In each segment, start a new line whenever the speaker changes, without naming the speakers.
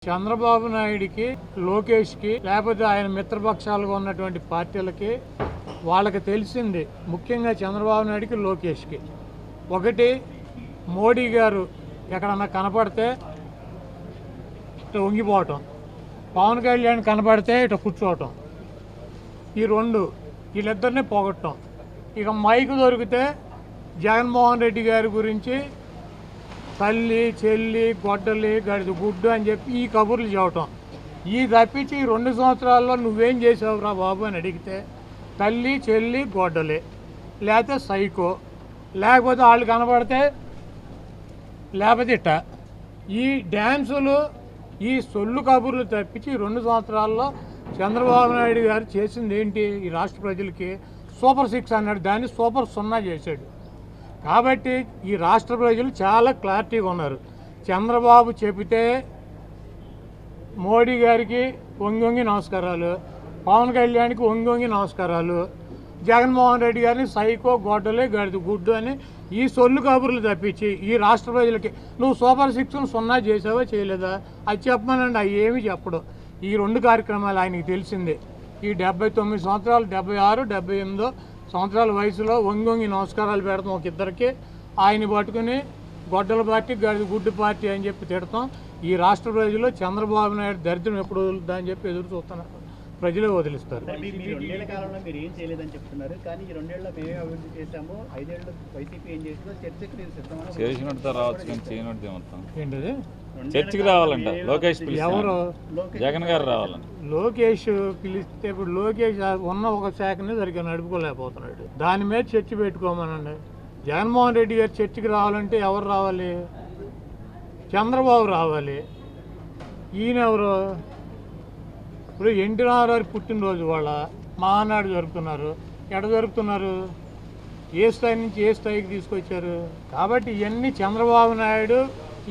చంద్రబాబు నాయుడికి, లోకేష్కి, లేకపోతే ఆయన మిత్రపక్షాలుగా ఉన్నటువంటి పార్టీలకి వాళ్ళకి తెలిసింది, ముఖ్యంగా చంద్రబాబు నాయుడికి, లోకేష్కి ఒకటి, మోడీ గారు ఎక్కడన్నా కనపడితే ఇటు వంగిపోవటం, పవన్ కళ్యాణ్ కనపడితే ఇటు కూర్చోవటం, ఈ రెండు వీళ్ళిద్దరిని పోగొట్టడం. ఇక మైకు దొరికితే జగన్మోహన్ రెడ్డి గారి గురించి తల్లి, చెల్లి, గొడ్డలి, గడిది గుడ్డు అని చెప్పి ఈ కబుర్లు చెప్పటం. ఈ తప్పించి ఈ 2 సంవత్సరాల్లో నువ్వేం చేసావురా బాబు అని అడిగితే తల్లి, చెల్లి, గొడ్డలి, లేకపోతే సైకో, లేకపోతే వాళ్ళు కనబడితే లేకపోతే ఇట్ట. ఈ డ్యాన్సులు, ఈ సొల్లు కబుర్లు తప్పించి 2 సంవత్సరాల్లో చంద్రబాబు నాయుడు గారు చేసింది ఏంటి? ఈ రాష్ట్ర ప్రజలకి సూపర్ 6 అన్నాడు, దాన్ని సూపర్ 0 చేశాడు. కాబట్టి ఈ రాష్ట్ర ప్రజలు చాలా క్లారిటీగా ఉన్నారు. చంద్రబాబు చెబితే మోడీ గారికి వంగి నమస్కారాలు, పవన్ కళ్యాణ్కి వంగి నమస్కారాలు, జగన్మోహన్ రెడ్డి గారిని సైకో, గొడ్డలే, గడిది గుడ్డు అని ఈ సొల్లు కబుర్లు తప్పించి ఈ రాష్ట్ర ప్రజలకి నువ్వు సూపర్ 6ను 0 చేసావా చేయలేదా అది చెప్పమనండి. అవి ఏమి చెప్పడు. ఈ 2 కార్యక్రమాలు ఆయనకి తెలిసిందే. ఈ 79 సంవత్సరాలు, 76, 78 సంవత్సరాల వయసులో వంగి నమస్కారాలు పెడతాం ఒక ఇద్దరికి, ఆయన పట్టుకుని గొడ్డల పార్టీ, గడిది గుడ్డు పార్టీ అని చెప్పి తిడతాం. ఈ రాష్ట్ర ప్రజలు చంద్రబాబు నాయుడు దరిద్రం ఎప్పుడు వదులుతుందా అని చెప్పి ఎదురు చూస్తున్నారు. ప్రజలే వదిలిస్తారు.
మీరు 2 ఏళ్ల కాలంలో మీరు ఏం చేయలేదని చెప్తున్నారు, కానీ ఈ 2 ఏళ్ళలో మేమే అభివృద్ధి చేశాము, 5 ఏళ్ళు వైసీపీ ఏం చేసిందో చర్చకి నేను సిద్ధమని
చేసినట్టు రావచ్చు, కానీ చేయనట్టు మొత్తం
ఏంటది
చర్చకి రావాలంట. లోకేష్
ఎవరు?
జగన్ గారు రావాలంట.
లోకేష్ పిలిస్తే ఇప్పుడు లోకేష్ ఉన్న ఒక శాఖని సరిగ్గా నడుపుకోలేకపోతున్నాడు. దాని మీద చర్చ పెట్టుకోమనండి. జగన్మోహన్ రెడ్డి గారు చర్చకి రావాలంటే ఎవరు రావాలి? చంద్రబాబు రావాలి. ఈయన ఎవరు? ఇప్పుడు ఎన్టీ రామారావు పుట్టినరోజు వాళ్ళ మహానాడు జరుపుతున్నారు. ఎక్కడ జరుపుతున్నారు? ఏ స్థాయి నుంచి ఏ స్థాయికి తీసుకొచ్చారు? కాబట్టి ఇవన్నీ చంద్రబాబు నాయుడు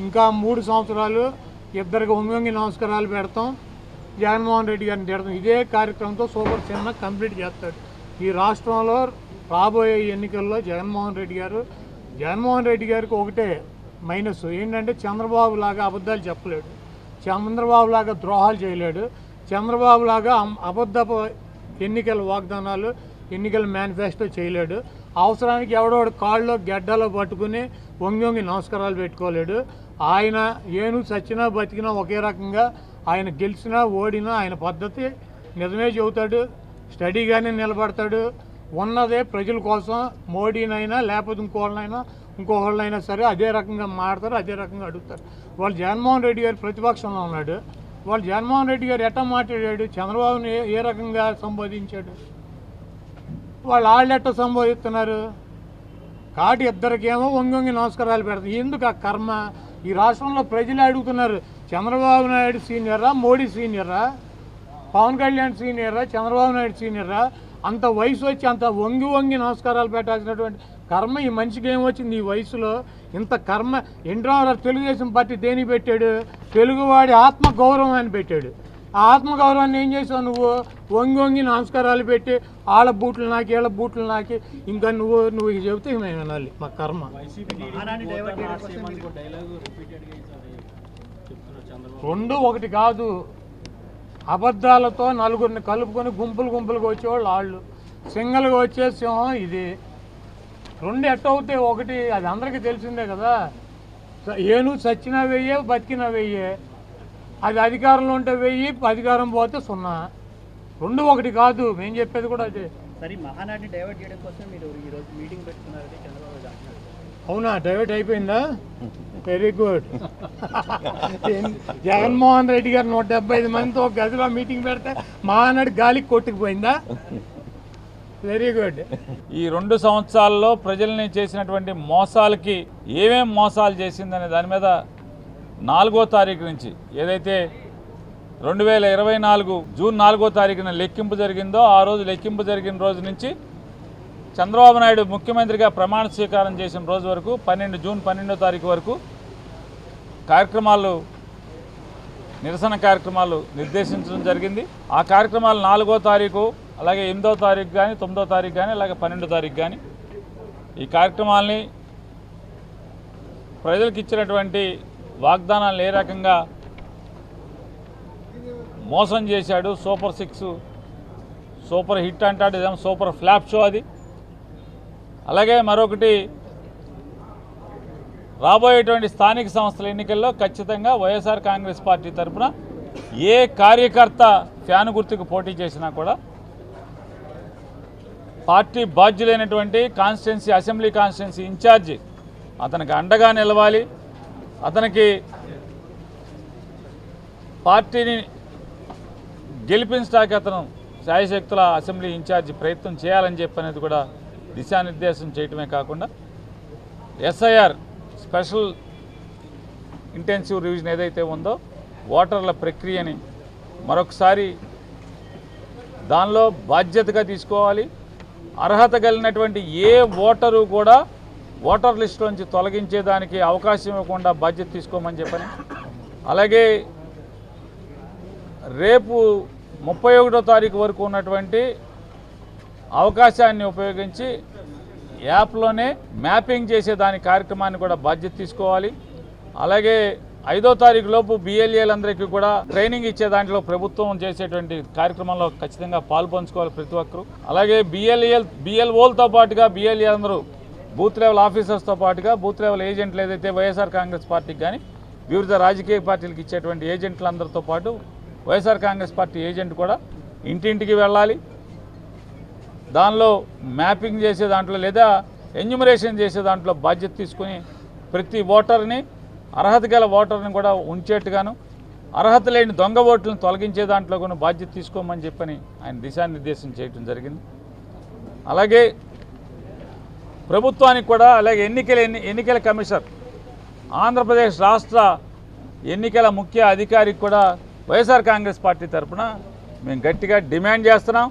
ఇంకా 3 సంవత్సరాలు ఇద్దరికి వంగి నమస్కారాలు పెడతాం, జగన్మోహన్ రెడ్డి గారిని తిడతాం. ఇదే కార్యక్రమంతో సూపర్ సినిమా కంప్లీట్ చేస్తాడు. ఈ రాష్ట్రంలో రాబోయే ఎన్నికల్లో జగన్మోహన్ రెడ్డి గారికి ఒకటే మైనస్ ఏంటంటే చంద్రబాబు లాగా అబద్ధాలు చెప్పలేడు, చంద్రబాబు లాగా ద్రోహాలు చేయలేడు, చంద్రబాబు లాగా అబద్ధపు ఎన్నికల వాగ్దానాలు, ఎన్నికల మేనిఫెస్టో చేయలేడు. అవసరానికి ఎవడోడు కాళ్ళలో గెడ్డలో పట్టుకుని వంగి నమస్కారాలు పెట్టుకోలేడు. ఆయన ఏను చచ్చినా బతికినా ఒకే రకంగా, ఆయన గెలిచినా ఓడినా ఆయన పద్ధతి నిజమే చెబుతాడు, స్టడీగానే నిలబడతాడు. ఉన్నదే ప్రజల కోసం, మోడీనైనా లేకపోతే ఇంకొకళ్ళైనా సరే అదే రకంగా మాట్లాడతారు, అదే రకంగా అడుగుతారు. వాళ్ళు జగన్మోహన్ రెడ్డి గారు ప్రతిపక్షంలో ఉన్నాడు, వాళ్ళు జగన్మోహన్ రెడ్డి గారు ఎట్లా మాట్లాడాడు, చంద్రబాబుని ఏ రకంగా సంబోధించాడు, వాళ్ళు ఎట్లా సంబోధిస్తున్నారు. కాబట్టి ఇద్దరికేమో వంగి నమస్కారాలు పెడతారు. ఎందుకు ఆ కర్మ? ఈ రాష్ట్రంలో ప్రజలు అడుగుతున్నారు, చంద్రబాబు నాయుడు సీనియరా, మోడీ సీనియరా, పవన్ కళ్యాణ్ సీనియరా, చంద్రబాబు నాయుడు సీనియరా? అంత వయసు వచ్చి అంత వంగి నమస్కారాలు పెట్టాల్సినటువంటి కర్మ ఈ మనిషికి ఏమొచ్చింది ఈ వయసులో? ఇంత కర్మ. ఎన్టీ రామారావు తెలుగుదేశం పార్టీ దేనికి పెట్టాడు? తెలుగువాడి ఆత్మగౌరవం అని పెట్టాడు. ఆ ఆత్మగౌరవాన్ని ఏం చేసావు నువ్వు? వంగి నమస్కారాలు పెట్టి వాళ్ళ బూట్లు నాకి, వీళ్ళ బూట్లు నాకి, ఇంకా నువ్వు చెబితే మేము వినాలి. మా కర్మ. 2 ఒకటి కాదు. అబద్ధాలతో నలుగురిని కలుపుకొని గుంపులుగా వచ్చేవాళ్ళు వాళ్ళు, సింగల్గా వచ్చే సింహం ఇది. 2 ఎట్టవుతాయి? ఒకటి అది అందరికీ తెలిసిందే కదా. ఏను చచ్చినా వెయ్యే, బతికినా వెయ్యే. అది అధికారంలో ఉంటే 1000, అధికారం పోతే 0. 2 ఒకటి కాదు. మేము చెప్పేది కూడా అదే.
సరే, మహానాడిని డైవర్ట్ చేయడం కోసం మీరు ఈరోజు మీటింగ్ పెట్టుకున్నారని చంద్రబాబు అంటున్నారు.
అవునా? డైవర్ట్ అయిపోయిందా? Very good. జగన్మోహన్ రెడ్డి గారు 175 మందితో ఒక గదిలో మీటింగ్ పెడితే మహానాడు గాలికి కొట్టుకుపోయిందా? Very good.
ఈ 2 సంవత్సరాల్లో ప్రజల్ని చేసినటువంటి మోసాలకి ఏమేం మోసాలు చేసిందనే దాని మీద 4వ తారీఖు నుంచి, ఏదైతే 2024 జూన్ 4వ తారీఖున లెక్కింపు జరిగిందో, ఆ రోజు లెక్కింపు జరిగిన రోజు నుంచి చంద్రబాబు నాయుడు ముఖ్యమంత్రిగా ప్రమాణ స్వీకారం చేసిన రోజు వరకు జూన్ 12వ తారీఖు వరకు నిరసన కార్యక్రమాలు నిర్దేశించడం జరిగింది. ఆ కార్యక్రమాలు 4వ తారీఖు, అలాగే 8వ తారీఖు కానీ, 9వ తారీఖు కానీ, అలాగే 12వ తారీఖు కానీ ఈ కార్యక్రమాల్ని ప్రజలకు ఇచ్చినటువంటి వాగ్దానాలు ఏ రకంగా మోసం చేశాడు. సూపర్ 6 సూపర్ హిట్ అంటాడు, ఇదేమో సూపర్ ఫ్లాప్ షో అది. అలాగే మరొకటి, రాబోయేటువంటి స్థానిక సంస్థల ఎన్నికల్లో ఖచ్చితంగా వైఎస్ఆర్ కాంగ్రెస్ పార్టీ తరఫున ఏ కార్యకర్త ఫ్యాన్ గుర్తుకు పోటీ చేసినా కూడా పార్టీ బాధ్యులైనటువంటి కాన్స్టిట్యున్సీ, అసెంబ్లీ కాన్స్టిట్యున్సీ ఇన్ఛార్జి అతనికి అండగా నిలవాలి. అతనికి పార్టీని గెలిపించడానికి అతను శాయశక్తుల అసెంబ్లీ ఇన్ఛార్జి ప్రయత్నం చేయాలని చెప్పనేది కూడా దిశానిర్దేశం చేయటమే కాకుండా ఎస్ఐఆర్ స్పెషల్ ఇంటెన్సివ్ రివిజన్ ఏదైతే ఉందో ఓటర్ల ప్రక్రియని మరొకసారి దానిలో బాధ్యతగా తీసుకోవాలి. అర్హత కలిగినటువంటి ఏ ఓటరు కూడా ఓటర్ లిస్టులోంచి తొలగించేదానికి అవకాశం ఇవ్వకుండా బాధ్యత తీసుకోమని చెప్పని, అలాగే రేపు 31వ తారీఖు వరకు ఉన్నటువంటి అవకాశాన్ని ఉపయోగించి యాప్లోనే మ్యాపింగ్ చేసే దాని కార్యక్రమాన్ని కూడా బాధ్యత తీసుకోవాలి. అలాగే 5వ తారీఖు లోపు బిఎల్ఏలందరికీ కూడా ట్రైనింగ్ ఇచ్చే దాంట్లో ప్రభుత్వం చేసేటువంటి కార్యక్రమంలో ఖచ్చితంగా పాల్పంచుకోవాలి ప్రతి ఒక్కరు. అలాగే బిఎల్ఓలతో పాటుగా బిఎల్ఏ అందరూ బూత్ లెవెల్ ఆఫీసర్స్తో పాటుగా బూత్ లెవెల్ ఏజెంట్లు ఏదైతే వైఎస్ఆర్ కాంగ్రెస్ పార్టీకి కానీ వివిధ రాజకీయ పార్టీలకు ఇచ్చేటువంటి ఏజెంట్లందరితో పాటు వైఎస్ఆర్ కాంగ్రెస్ పార్టీ ఏజెంట్ కూడా ఇంటింటికి వెళ్ళాలి. దానిలో మ్యాపింగ్ చేసే దాంట్లో లేదా ఎన్యూమరేషన్ చేసే దాంట్లో బాధ్యత తీసుకుని ప్రతి ఓటర్ని, అర్హత గల ఓటర్ని కూడా ఉంచేట్టుగాను, అర్హత లేని దొంగ ఓట్లను తొలగించే దాంట్లో కూడా బాధ్యత తీసుకోమని చెప్పని ఆయన దిశానిర్దేశం చేయడం జరిగింది. అలాగే ప్రభుత్వానికి కూడా, అలాగే ఎన్నికల కమిషనర్, ఆంధ్రప్రదేశ్ రాష్ట్ర ఎన్నికల ముఖ్య అధికారికి కూడా వైఎస్ఆర్ కాంగ్రెస్ పార్టీ తరఫున మేము గట్టిగా డిమాండ్ చేస్తున్నాం.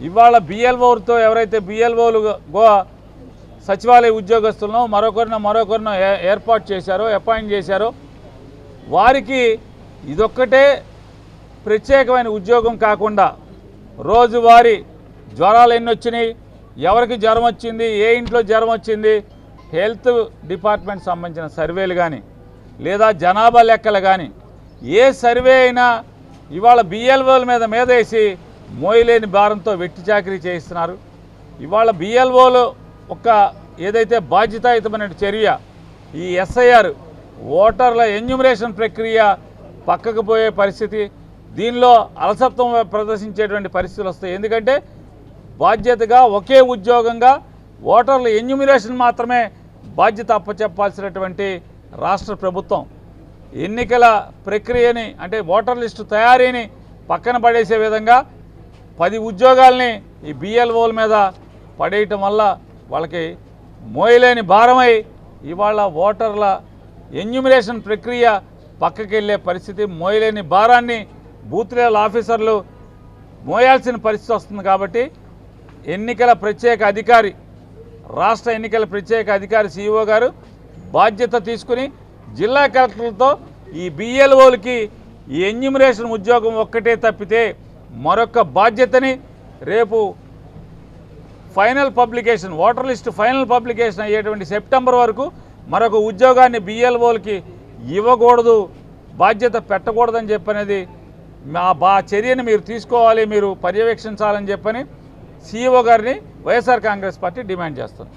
ఇవాళ బిఎల్ఓలతో ఎవరైతే బిఎల్ఓలు సచివాలయ ఉద్యోగస్తులను మరొకరినో ఏర్పాటు చేశారో, అపాయింట్ చేశారో, వారికి ఇదొక్కటే ప్రత్యేకమైన ఉద్యోగం కాకుండా రోజువారీ జ్వరాలు ఎన్ని వచ్చినాయి, ఎవరికి జ్వరం వచ్చింది, ఏ ఇంట్లో జ్వరం వచ్చింది, హెల్త్ డిపార్ట్మెంట్ సంబంధించిన సర్వేలు కానీ లేదా జనాభా లెక్కలు కానీ ఏ సర్వే అయినా ఇవాళ బిఎల్ఓల మీద వేసి మోయలేని భారంతో వెట్టి చాకరీ చేయిస్తున్నారు. ఇవాళ బిఎల్ఓలు ఒక ఏదైతే బాధ్యతాయుతమైన చర్య, ఈ ఎస్ఐఆర్ ఓటర్ల ఎన్యూమరేషన్ ప్రక్రియ పక్కకు పోయే పరిస్థితి, దీనిలో అలసత్వం ప్రదర్శించేటువంటి పరిస్థితులు వస్తాయి. ఎందుకంటే బాధ్యతగా ఒకే ఉద్యోగంగా ఓటర్ల ఎన్యూమరేషన్ మాత్రమే బాధ్యత అప్పచెప్పాల్సినటువంటి రాష్ట్ర ప్రభుత్వం ఎన్నికల ప్రక్రియని, అంటే ఓటర్ లిస్టు తయారీని పక్కన పడేసే విధంగా 10 ఉద్యోగాల్ని ఈ బిఎల్ఓల మీద పడేయటం వల్ల వాళ్ళకి మోయలేని భారమై ఇవాళ ఓటర్ల ఎన్యూమరేషన్ ప్రక్రియ పక్కకి వెళ్ళే పరిస్థితి, మోయలేని భారాన్ని బూత్ లెవెల్ ఆఫీసర్లు మోయాల్సిన పరిస్థితి వస్తుంది. కాబట్టి ఎన్నికల ప్రత్యేక అధికారి, రాష్ట్ర ఎన్నికల ప్రత్యేక అధికారి సిఇఓ గారు బాధ్యత తీసుకుని జిల్లా కలెక్టర్లతో ఈ బిఎల్ఓలకి ఈ ఎన్యూమరేషన్ ఉద్యోగం ఒక్కటే తప్పితే మరొక బాధ్యతని రేపు final publication, voter list final publication అయ్యేటువంటి సెప్టెంబర్ వరకు మరొక ఉద్యోగాన్ని బిఎల్ఓలకి ఇవ్వకూడదు, బాధ్యత పెట్టకూడదని చెప్పనేది మా చర్యని మీరు తీసుకోవాలి, మీరు పర్యవేక్షించాలని చెప్పని సిఇఓ గారిని వైఎస్ఆర్ కాంగ్రెస్ పార్టీ డిమాండ్ చేస్తుంది.